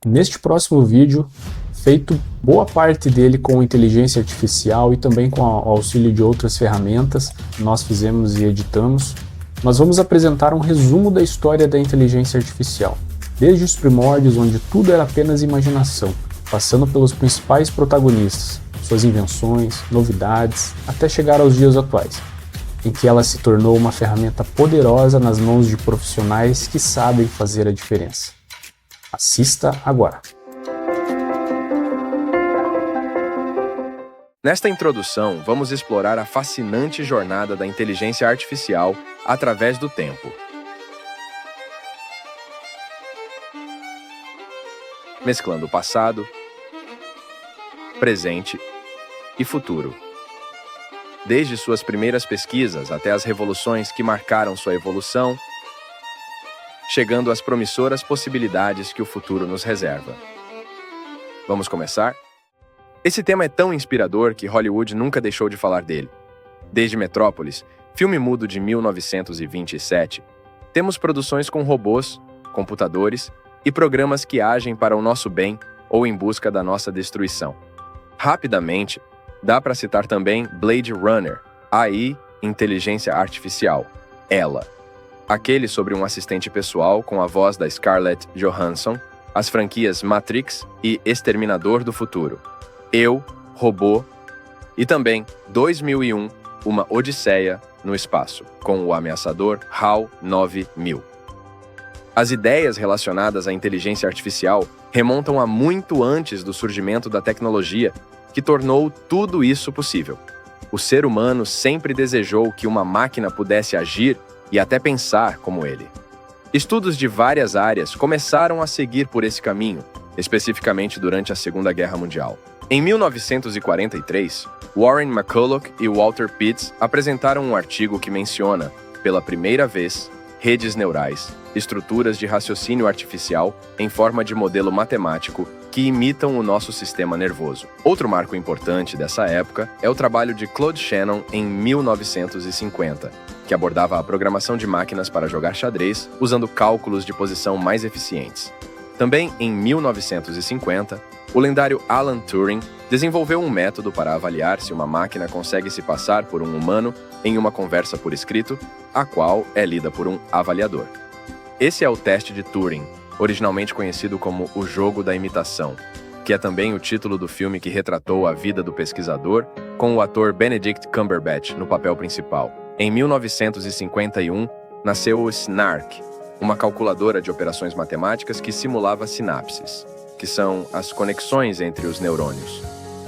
Neste próximo vídeo, feito boa parte dele com inteligência artificial e também com o auxílio de outras ferramentas, nós fizemos e editamos, nós vamos apresentar um resumo da história da inteligência artificial, desde os primórdios, onde tudo era apenas imaginação, passando pelos principais protagonistas, suas invenções, novidades, até chegar aos dias atuais, em que ela se tornou uma ferramenta poderosa nas mãos de profissionais que sabem fazer a diferença. Assista agora! Nesta introdução, vamos explorar a fascinante jornada da inteligência artificial através do tempo. Mesclando o passado, presente e futuro. Desde suas primeiras pesquisas até as revoluções que marcaram sua evolução, chegando às promissoras possibilidades que o futuro nos reserva. Vamos começar? Esse tema é tão inspirador que Hollywood nunca deixou de falar dele. Desde Metrópolis, filme mudo de 1927, temos produções com robôs, computadores e programas que agem para o nosso bem ou em busca da nossa destruição. Rapidamente, dá para citar também Blade Runner, AI, Inteligência Artificial, ela. Aquele sobre um assistente pessoal com a voz da Scarlett Johansson, as franquias Matrix e Exterminador do Futuro, Eu, Robô, e também 2001, Uma Odisseia no Espaço, com o ameaçador HAL 9000. As ideias relacionadas à inteligência artificial remontam a muito antes do surgimento da tecnologia que tornou tudo isso possível. O ser humano sempre desejou que uma máquina pudesse agir e até pensar como ele. Estudos de várias áreas começaram a seguir por esse caminho, especificamente durante a Segunda Guerra Mundial. Em 1943, Warren McCulloch e Walter Pitts apresentaram um artigo que menciona, pela primeira vez, redes neurais, estruturas de raciocínio artificial em forma de modelo matemático que imitam o nosso sistema nervoso. Outro marco importante dessa época é o trabalho de Claude Shannon em 1950, que abordava a programação de máquinas para jogar xadrez usando cálculos de posição mais eficientes. Também em 1950, o lendário Alan Turing desenvolveu um método para avaliar se uma máquina consegue se passar por um humano em uma conversa por escrito, a qual é lida por um avaliador. Esse é o teste de Turing, originalmente conhecido como o jogo da imitação, que é também o título do filme que retratou a vida do pesquisador, com o ator Benedict Cumberbatch no papel principal. Em 1951, nasceu o SNARK, uma calculadora de operações matemáticas que simulava sinapses, que são as conexões entre os neurônios.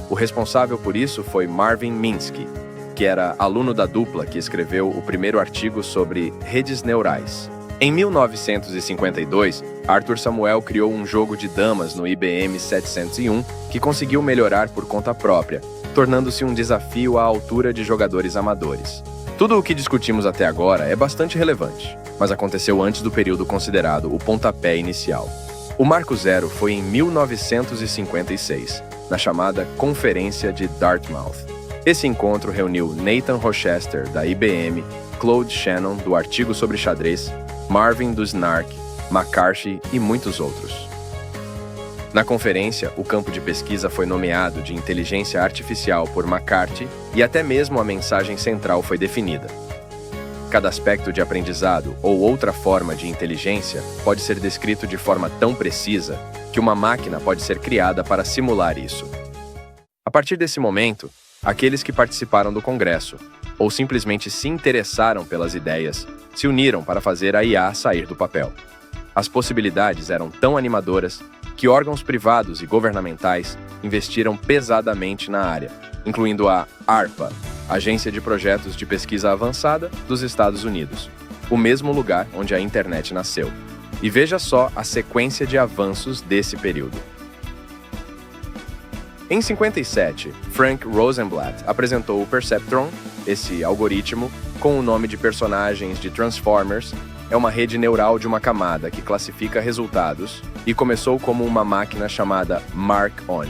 O responsável por isso foi Marvin Minsky, que era aluno da dupla que escreveu o primeiro artigo sobre redes neurais. Em 1952, Arthur Samuel criou um jogo de damas no IBM 701 que conseguiu melhorar por conta própria, tornando-se um desafio à altura de jogadores amadores. Tudo o que discutimos até agora é bastante relevante, mas aconteceu antes do período considerado o pontapé inicial. O marco zero foi em 1956, na chamada Conferência de Dartmouth. Esse encontro reuniu Nathan Rochester, da IBM, Claude Shannon, do artigo sobre xadrez, Marvin do SNARK, McCarthy e muitos outros. Na conferência, o campo de pesquisa foi nomeado de inteligência artificial por McCarthy e até mesmo a mensagem central foi definida. Cada aspecto de aprendizado ou outra forma de inteligência pode ser descrito de forma tão precisa que uma máquina pode ser criada para simular isso. A partir desse momento, aqueles que participaram do congresso, ou simplesmente se interessaram pelas ideias, se uniram para fazer a IA sair do papel. As possibilidades eram tão animadoras que órgãos privados e governamentais investiram pesadamente na área, incluindo a ARPA, Agência de Projetos de Pesquisa Avançada dos Estados Unidos, o mesmo lugar onde a internet nasceu. E veja só a sequência de avanços desse período. Em 57, Frank Rosenblatt apresentou o Perceptron, esse algoritmo, com o nome de personagens de Transformers, é uma rede neural de uma camada que classifica resultados e começou como uma máquina chamada Mark-On.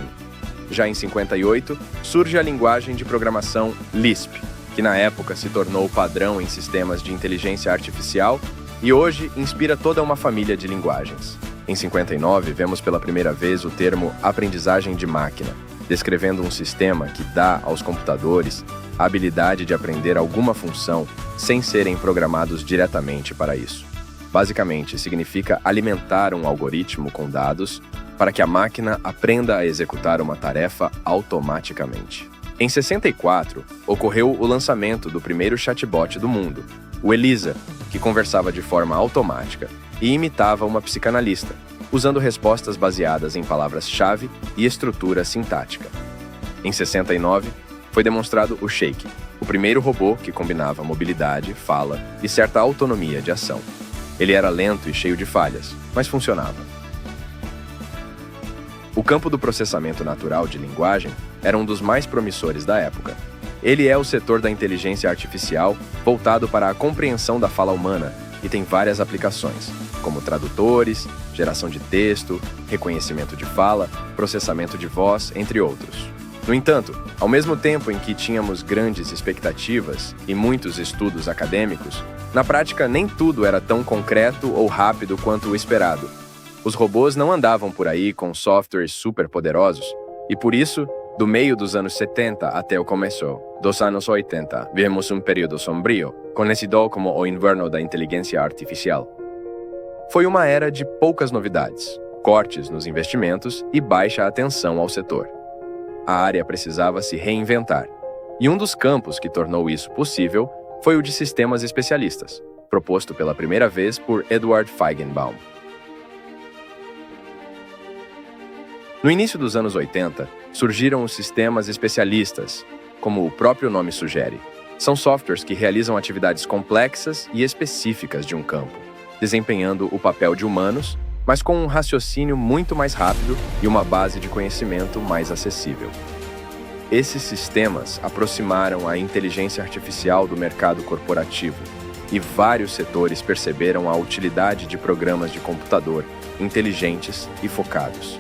Já em 58, surge a linguagem de programação Lisp, que na época se tornou padrão em sistemas de inteligência artificial e hoje inspira toda uma família de linguagens. Em 59, vemos pela primeira vez o termo aprendizagem de máquina, descrevendo um sistema que dá aos computadores a habilidade de aprender alguma função sem serem programados diretamente para isso. Basicamente, significa alimentar um algoritmo com dados para que a máquina aprenda a executar uma tarefa automaticamente. Em 64, ocorreu o lançamento do primeiro chatbot do mundo, o Elisa, que conversava de forma automática e imitava uma psicanalista, usando respostas baseadas em palavras-chave e estrutura sintática. Em 69, foi demonstrado o Shake, o primeiro robô que combinava mobilidade, fala e certa autonomia de ação. Ele era lento e cheio de falhas, mas funcionava. O campo do processamento natural de linguagem era um dos mais promissores da época. Ele é o setor da inteligência artificial voltado para a compreensão da fala humana e tem várias aplicações, como tradutores, geração de texto, reconhecimento de fala, processamento de voz, entre outros. No entanto, ao mesmo tempo em que tínhamos grandes expectativas e muitos estudos acadêmicos, na prática nem tudo era tão concreto ou rápido quanto o esperado. Os robôs não andavam por aí com softwares superpoderosos, e por isso, do meio dos anos 70 até o começo dos anos 80, vivemos um período sombrio, conhecido como o inverno da inteligência artificial. Foi uma era de poucas novidades, cortes nos investimentos e baixa atenção ao setor. A área precisava se reinventar, e um dos campos que tornou isso possível foi o de sistemas especialistas, proposto pela primeira vez por Edward Feigenbaum. No início dos anos 80, surgiram os sistemas especialistas, como o próprio nome sugere. São softwares que realizam atividades complexas e específicas de um campo, desempenhando o papel de humanos, mas com um raciocínio muito mais rápido e uma base de conhecimento mais acessível. Esses sistemas aproximaram a inteligência artificial do mercado corporativo, e vários setores perceberam a utilidade de programas de computador inteligentes e focados.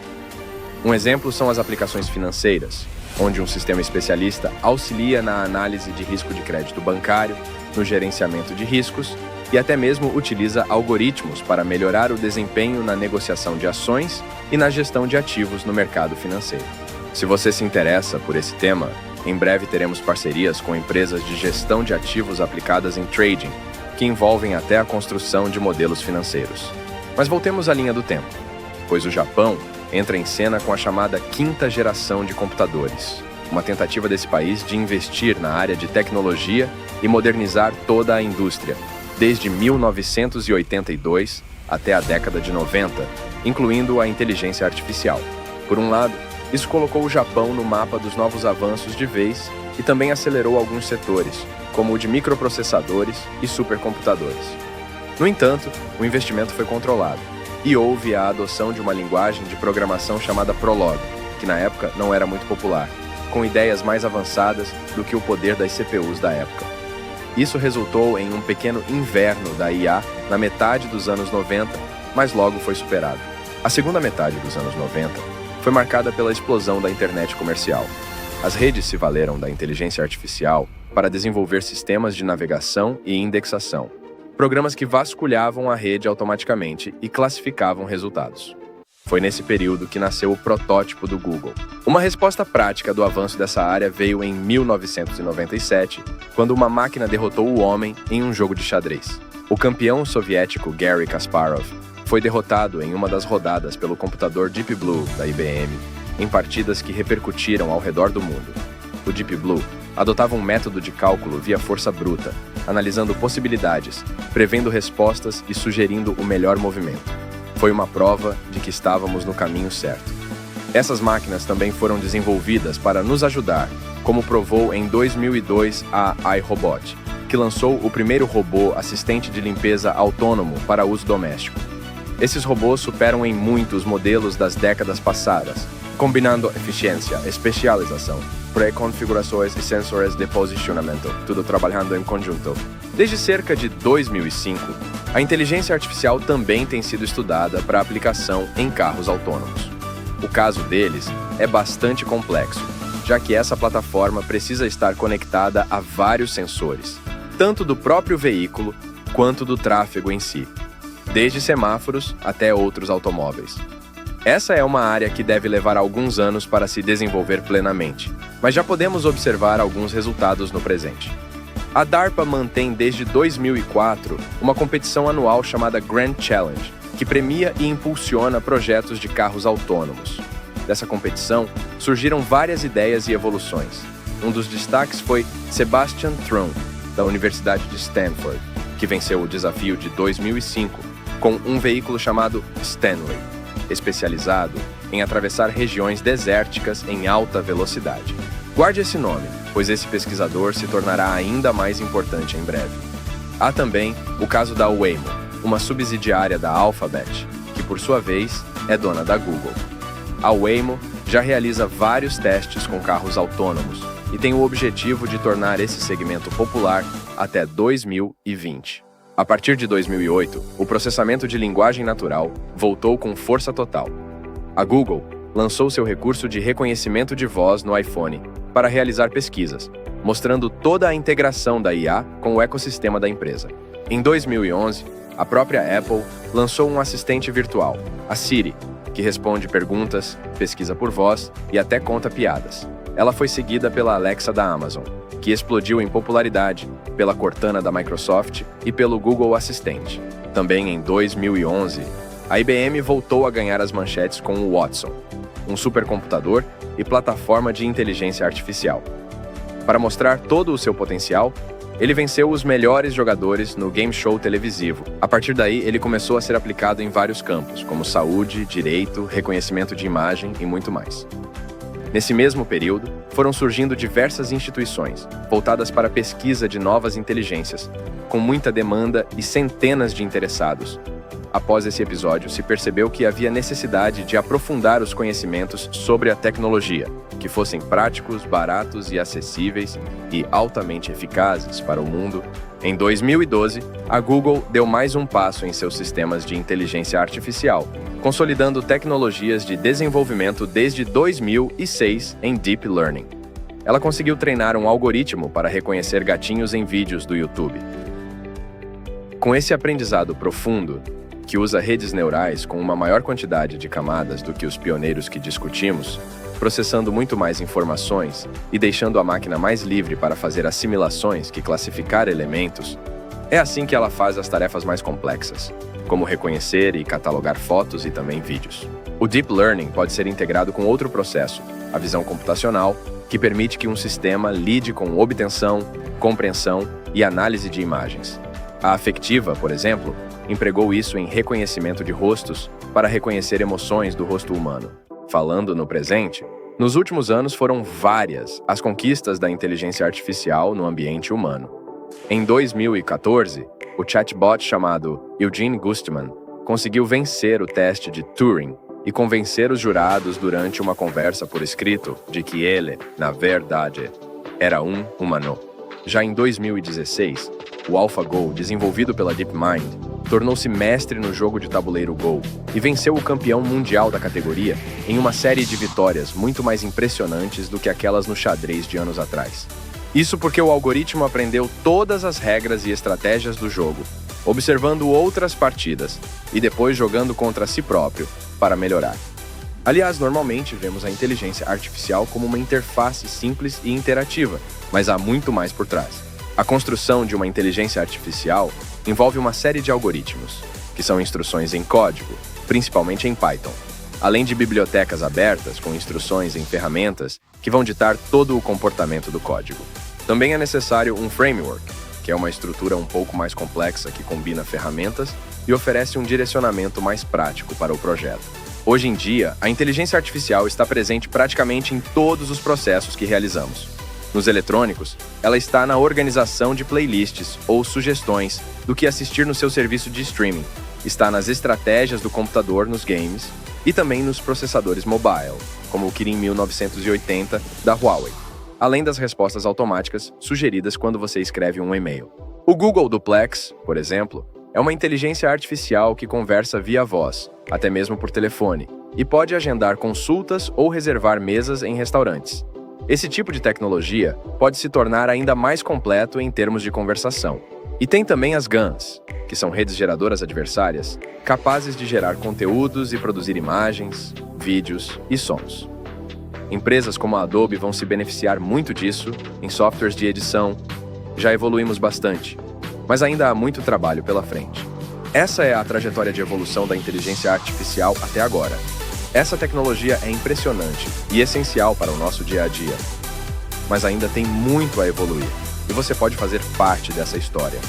Um exemplo são as aplicações financeiras, onde um sistema especialista auxilia na análise de risco de crédito bancário, no gerenciamento de riscos e até mesmo utiliza algoritmos para melhorar o desempenho na negociação de ações e na gestão de ativos no mercado financeiro. Se você se interessa por esse tema, em breve teremos parcerias com empresas de gestão de ativos aplicadas em trading, que envolvem até a construção de modelos financeiros. Mas voltemos à linha do tempo, pois o Japão entra em cena com a chamada quinta geração de computadores, uma tentativa desse país de investir na área de tecnologia e modernizar toda a indústria, desde 1982 até a década de 90, incluindo a inteligência artificial. Por um lado, isso colocou o Japão no mapa dos novos avanços de vez e também acelerou alguns setores, como o de microprocessadores e supercomputadores. No entanto, o investimento foi controlado, e houve a adoção de uma linguagem de programação chamada Prolog, que na época não era muito popular, com ideias mais avançadas do que o poder das CPUs da época. Isso resultou em um pequeno inverno da IA na metade dos anos 90, mas logo foi superado. A segunda metade dos anos 90 foi marcada pela explosão da internet comercial. As redes se valeram da inteligência artificial para desenvolver sistemas de navegação e indexação, programas que vasculhavam a rede automaticamente e classificavam resultados. Foi nesse período que nasceu o protótipo do Google. Uma resposta prática do avanço dessa área veio em 1997, quando uma máquina derrotou o homem em um jogo de xadrez. O campeão soviético Garry Kasparov foi derrotado em uma das rodadas pelo computador Deep Blue da IBM, em partidas que repercutiram ao redor do mundo. O Deep Blue adotava um método de cálculo via força bruta, analisando possibilidades, prevendo respostas e sugerindo o melhor movimento. Foi uma prova de que estávamos no caminho certo. Essas máquinas também foram desenvolvidas para nos ajudar, como provou em 2002 a iRobot, que lançou o primeiro robô assistente de limpeza autônomo para uso doméstico. Esses robôs superam em muito os modelos das décadas passadas, combinando eficiência, especialização, pré-configurações e sensores de posicionamento, tudo trabalhando em conjunto. Desde cerca de 2005, a inteligência artificial também tem sido estudada para aplicação em carros autônomos. O caso deles é bastante complexo, já que essa plataforma precisa estar conectada a vários sensores, tanto do próprio veículo quanto do tráfego em si. desde semáforos até outros automóveis. Essa é uma área que deve levar alguns anos para se desenvolver plenamente, mas já podemos observar alguns resultados no presente. A DARPA mantém desde 2004 uma competição anual chamada Grand Challenge, que premia e impulsiona projetos de carros autônomos. Dessa competição, surgiram várias ideias e evoluções. Um dos destaques foi Sebastian Thrun, da Universidade de Stanford, que venceu o desafio de 2005 com um veículo chamado Stanley, especializado em atravessar regiões desérticas em alta velocidade. Guarde esse nome, pois esse pesquisador se tornará ainda mais importante em breve. Há também o caso da Waymo, uma subsidiária da Alphabet, que por sua vez é dona da Google. A Waymo já realiza vários testes com carros autônomos e tem o objetivo de tornar esse segmento popular até 2020. A partir de 2008, o processamento de linguagem natural voltou com força total. A Google lançou seu recurso de reconhecimento de voz no iPhone para realizar pesquisas, mostrando toda a integração da IA com o ecossistema da empresa. Em 2011, a própria Apple lançou um assistente virtual, a Siri, que responde perguntas, pesquisa por voz e até conta piadas. Ela foi seguida pela Alexa da Amazon, que explodiu em popularidade, pela Cortana da Microsoft e pelo Google Assistente. Também em 2011, a IBM voltou a ganhar as manchetes com o Watson, um supercomputador e plataforma de inteligência artificial. Para mostrar todo o seu potencial, ele venceu os melhores jogadores no game show televisivo. A partir daí, ele começou a ser aplicado em vários campos, como saúde, direito, reconhecimento de imagem e muito mais. Nesse mesmo período, foram surgindo diversas instituições, voltadas para a pesquisa de novas inteligências, com muita demanda e centenas de interessados. Após esse episódio, se percebeu que havia necessidade de aprofundar os conhecimentos sobre a tecnologia, que fossem práticos, baratos e acessíveis e altamente eficazes para o mundo. Em 2012, a Google deu mais um passo em seus sistemas de inteligência artificial, consolidando tecnologias de desenvolvimento desde 2006 em Deep Learning. Ela conseguiu treinar um algoritmo para reconhecer gatinhos em vídeos do YouTube. Com esse aprendizado profundo, que usa redes neurais com uma maior quantidade de camadas do que os pioneiros que discutimos, processando muito mais informações e deixando a máquina mais livre para fazer assimilações que classificar elementos, é assim que ela faz as tarefas mais complexas, como reconhecer e catalogar fotos e também vídeos. O Deep Learning pode ser integrado com outro processo, a visão computacional, que permite que um sistema lide com obtenção, compreensão e análise de imagens. A afectiva, por exemplo, empregou isso em reconhecimento de rostos para reconhecer emoções do rosto humano. Falando no presente, nos últimos anos foram várias as conquistas da inteligência artificial no ambiente humano. Em 2014, o chatbot chamado Eugene Gustman conseguiu vencer o teste de Turing e convencer os jurados durante uma conversa por escrito de que ele, na verdade, era um humano. Já em 2016, o AlphaGo, desenvolvido pela DeepMind, tornou-se mestre no jogo de tabuleiro Go e venceu o campeão mundial da categoria em uma série de vitórias muito mais impressionantes do que aquelas no xadrez de anos atrás. Isso porque o algoritmo aprendeu todas as regras e estratégias do jogo, observando outras partidas e depois jogando contra si próprio para melhorar. Aliás, normalmente vemos a inteligência artificial como uma interface simples e interativa, mas há muito mais por trás. A construção de uma inteligência artificial envolve uma série de algoritmos, que são instruções em código, principalmente em Python, além de bibliotecas abertas com instruções em ferramentas que vão ditar todo o comportamento do código. Também é necessário um framework, que é uma estrutura um pouco mais complexa que combina ferramentas e oferece um direcionamento mais prático para o projeto. Hoje em dia, a inteligência artificial está presente praticamente em todos os processos que realizamos. Nos eletrônicos, ela está na organização de playlists ou sugestões do que assistir no seu serviço de streaming, está nas estratégias do computador nos games e também nos processadores mobile, como o Kirin 1980 da Huawei, além das respostas automáticas sugeridas quando você escreve um e-mail. O Google Duplex, por exemplo, é uma inteligência artificial que conversa via voz, até mesmo por telefone, e pode agendar consultas ou reservar mesas em restaurantes. Esse tipo de tecnologia pode se tornar ainda mais completo em termos de conversação. E tem também as GANs, que são redes geradoras adversárias, capazes de gerar conteúdos e produzir imagens, vídeos e sons. Empresas como a Adobe vão se beneficiar muito disso em softwares de edição. Já evoluímos bastante, mas ainda há muito trabalho pela frente. Essa é a trajetória de evolução da inteligência artificial até agora. Essa tecnologia é impressionante e essencial para o nosso dia a dia. Mas ainda tem muito a evoluir, e você pode fazer parte dessa história.